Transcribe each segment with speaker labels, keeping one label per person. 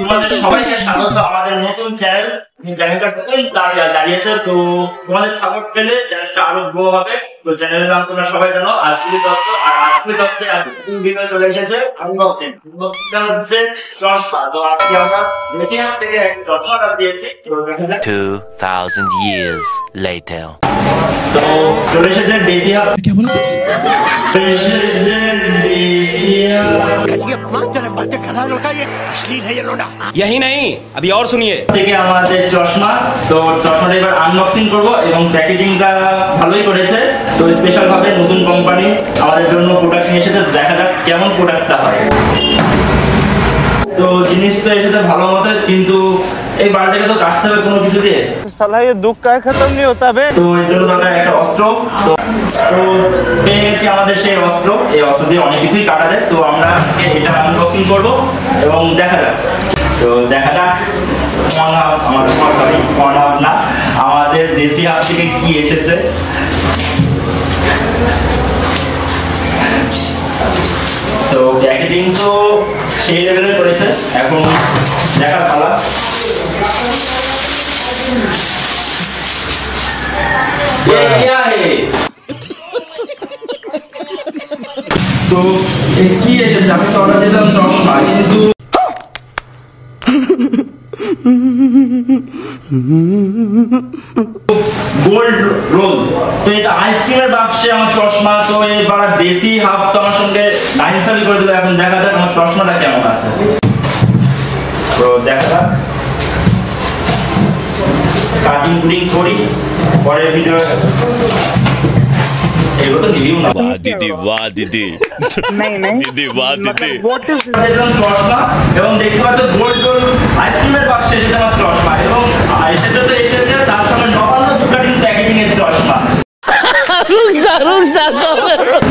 Speaker 1: তোমাদের সবাইকে স্বাগত আমাদের নতুন চ্যানেল। চ্যানেলটা নতুন দাঁড়িয়েছে, তো তোমাদের সাপোর্ট পেলে চ্যানেলটা আরো গ্রো হবে। তো চ্যানেলের নাম তোমরা সবাই জানো, আজলি দত্ত। আর আজলি দত্তে আজকে ভিডিও চলে এসেছে আনবক্সিং। আনবক্সিংটা হচ্ছে চশমা। তো আজকে আমরা দেশিয়াম থেকে এক চশমা অর্ডার দিয়েছি।
Speaker 2: 2000 years later
Speaker 1: তো চলে এসেছে দেশিয়াম।
Speaker 3: क्या बोला तू?
Speaker 4: बातें कर रहा होता है, अश्लील है ये लोना।
Speaker 3: यही नहीं, अभी और सुनिए।
Speaker 1: থেকে আমাদের চশমা, তো চশমাটা এবার আনবক্সিং করবো এবং প্যাকেজিংটা ভালোই করেছে। তো স্পেশাল ভাবে নতুন কোম্পানি আমাদের জন্য প্রোডাক্ট নিয়ে এসেছে, দেখা যাক কেমন প্রোডাক্টটা হয়। তো জিনিস তো এসেছে ভালো মতো, কিন্তু এই বারটাকে তো কাটতে হবে কোনো কিছু দিয়ে।
Speaker 5: साला ये दुख का खत्म नहीं होता बे।
Speaker 1: তো এর জন্য দরকার একটা অস্ত্র। তো পেয়ে গেছি আমাদের সেই অস্ত্র। এই অস্ত্র দিয়ে অনেক কিছুই কাটা যায়। তো আমরা এটা আনবক্সিং করবো এবং দেখা যাক। তো দেখা যাক আমাদের দেশি হাত থেকে কি এসেছে। তো প্যাকেজিং তো সেই লেভেলের করেছে, এখন দেখার পালা। তো কি এসেছে? আমি তো অর্ডার দিলাম চশমা, কিন্তু গোল্ড রোল। তো এটা আইসক্রিমের বাক্সে আমার চশমা। তো এবার দেশি হাফ তো আমার সঙ্গে নাইনসালি করে দিল। এখন দেখা যাক আমার চশমাটা কেমন আছে। তো দেখা যাক, কাটিং কুটিং করি, পরের ভিডিও এগুলো তো নিবিও না।
Speaker 2: वाह दीदी दीदी वाह दीदी
Speaker 1: চশমা এবং দেখতে পাচ্ছ গোল্ড গোল্ড আইসক্রিমের বাক্সে এসেছে আমার চশমা, এবং এসেছে তো এসেছে তার সঙ্গে নবান্ন দুকাটিং প্যাকেজিং এর চশমা।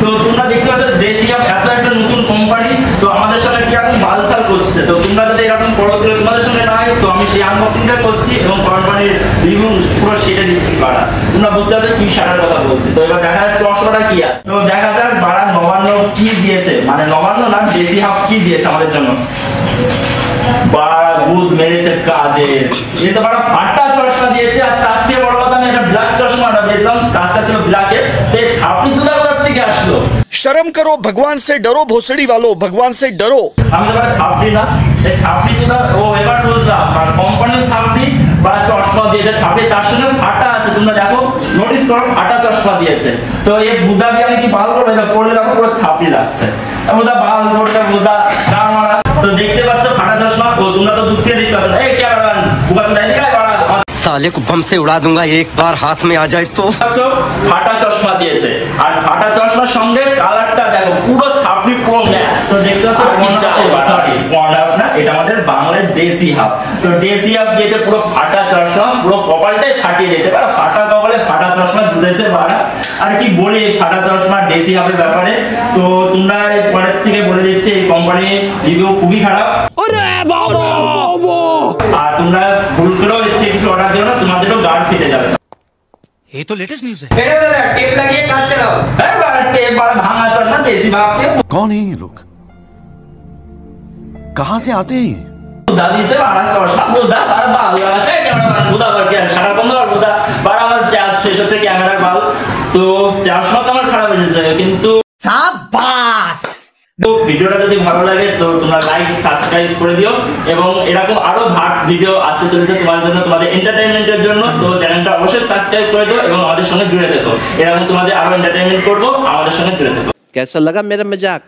Speaker 1: তো তোমরা দেখতে পাচ্ছ দেশিয়াম এত একটা নতুন কোম্পানি, তো আমাদের সঙ্গে কি এখন বালসাল করছে। তো তোমরা যদি এরকম বড় করে তোমাদের সঙ্গে না হয়, তো আমি সেই আনবক্সিংটা করছি এবং কোম্পানির রিভিউ পুরো সেটা দিচ্ছি বাড়া। তোমরা বুঝতে পারছো কি সারার কথা বলছি। তো এবার দেখা যাচ্ছে চশমাটা কি আছে। তো দেখা যাক বাড়া নবান্ন কি দিয়েছে, মানে নবান্ন না দেশি হাফ কি দিয়েছে আমাদের জন্য। বাড়া বুধ মেরেছে কাজের। এ তো বাড়া ফাটা চশমা দিয়েছে। আর তার থেকে বড় কথা, আমি একটা ব্ল্যাক চশমা অর্ডার দিয়েছিলাম, কাজটা ছিল ব্ল্যাকে। তো এই ছাপড়ি চুদা কোথার থেকে আসলো?
Speaker 4: शर्म करो, भगवान से डरो, भोसड़ी वालों, भगवान से डरो।
Speaker 1: আমি তো বাড়া ছাপড়ি না, এই ছাপড়ি চুদা। ও এবার বুঝলাম, আর কোম্পানির ছাপড়ি বা চশমা দিয়েছে। ছাপড়ি তার সঙ্গে ফাটা আছে, তোমরা দেখো নোটিস করো, ফাটা চশমা দিয়েছে। তো এই বুদা দিয়ে আমি কি বাল করবো? এটা পড়লে দেখো পুরো ছাপড়ি লাগছে। বুদা বাল করতে বুদা গান মারা। তো দেখতে পাচ্ছ ফাটা চশমা। ও তোমরা তো দূর থেকে দেখতে পাচ্ছ না। এই ক্যামেরাম্যান বুকা চুদা এদিকে আয় বাড়া।
Speaker 5: साले को बम से उड़ा दूंगा एक बार हाथ में आ जाए तो।
Speaker 1: ফাটা চশমা দিয়েছে, আর ফাটা চশমার সঙ্গে কালারটা দেখো পুরো ছাপড়ি পুরো ম্যাচ। তো দেখতে পাচ্ছ সরি পন্ডাপ না, এটা আমাদের বাংলার দেশি হাফ। তো দেশি হাফ দিয়েছে পুরো ফাটা চশমা, পুরো কপালটাই ফাটিয়ে দিয়েছে। ফাটা কপালে ফাটা চশমা জুড়েছে বাড়া। আর কি বলি এই ফাটা চশমা দেশি হাফের ব্যাপারে। তো তোমরা পরের থেকে বলে দিচ্ছি, এই কোম্পানি রিভিউ খুবই খারাপ। আর তোমরা ভুল করেও এর থেকে কিছু অর্ডার দিও না, তোমাদেরও গার্ড ফেটে যাবে।
Speaker 4: ये तो लेटेस्ट न्यूज़ है।
Speaker 1: টেপ লাগিয়ে কাটতে দাও। হ্যাঁ বাড়া টেপ বাড়া ভাঙা চশমা দেশি ভাবতে।
Speaker 6: कौन है ये लोग? कहाँ से आते हैं ये?
Speaker 1: দাদি সে বাড়া চশমা বুদা বাড়া বাল লাগাচ্ছে ক্যামেরাম্যান বুদা বাড়া কি সারা বন্ধ আর বুদা বাড়া আমার চার্জ শেষ হচ্ছে ক্যামেরার বাল। তো চশমা তো আমার খারাপ হয়ে যাচ্ছে, কিন্তু সাবাস। তো ভিডিওটা যদি ভালো লাগে তো তোমরা লাইক সাবস্ক্রাইব করে দিও, এবং এরকম আরো ভাট ভিডিও আসতে চলেছে তোমাদের জন্য, তোমাদের এন্টারটেইনমেন্টের জন্য। তো চ্যানেলটা অবশ্যই সাবস্ক্রাইব করে দিও এবং আমাদের সঙ্গে জুড়ে থেকো। এরকম তোমাদের আরো এন্টারটেইনমেন্ট করবো, আমাদের সঙ্গে জুড়ে থেকো।
Speaker 2: कैसा लगा मेरा मजाक?